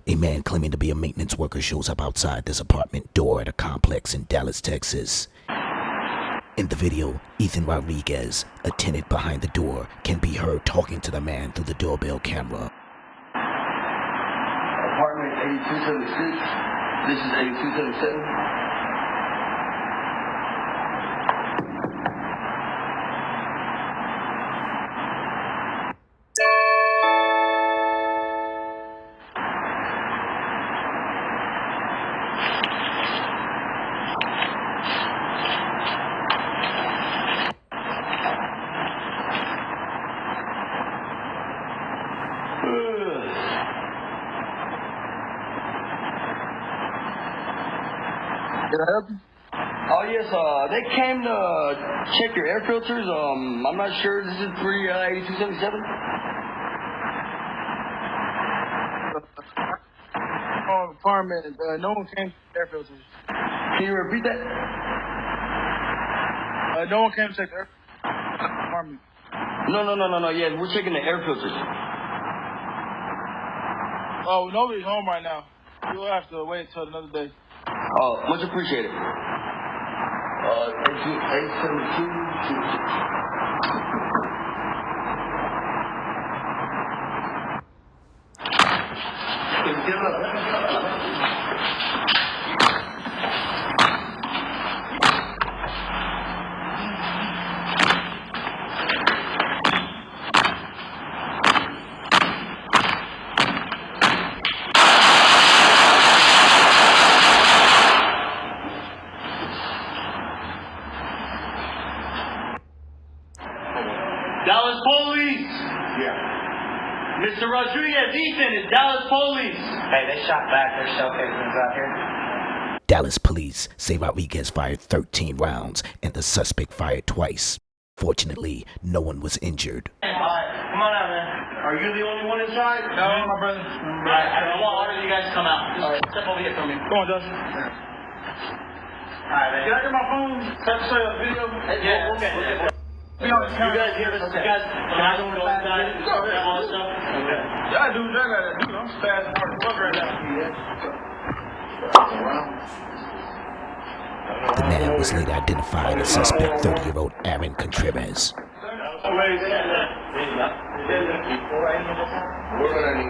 A man claiming to be a maintenance worker shows up outside this apartment door at a complex in Dallas, Texas. In the video, Ethan Rodriguez, a tenant behind the door, can be heard talking to the man through the doorbell camera. Apartment 8276. This is 8277. Can I help you? Oh yes, they came to check your air filters. I'm not sure. This is 8277. Apartment. No one came to check air filters. Can you repeat that? No one came to check the air apartment. No. Yeah, we're checking the air filters. Oh, nobody's home right now. You'll have to wait until another day. Oh, much appreciated. 872. Dallas Police! Yeah. Mr. Rodriguez, Ethan, it's Dallas Police! Hey, they shot back their shell casings out here. Dallas police say Rodriguez fired 13 rounds and the suspect fired twice. Fortunately, no one was injured. Alright, come on out, man. Are you the only one inside? No, my brother. Alright, I want all of you guys to come out. Just step over here for me. Come on, Dustin. Alright, man. Can I get my phone? Touch the video? Yeah, we'll get it. You guys hear this? You guys, can I go inside? All this stuff? Okay. Yeah, dude, I gotta do. I'm fast hard to fuck right now. The man was later identified as suspect 30-year-old Aaron Contreras. We're gonna need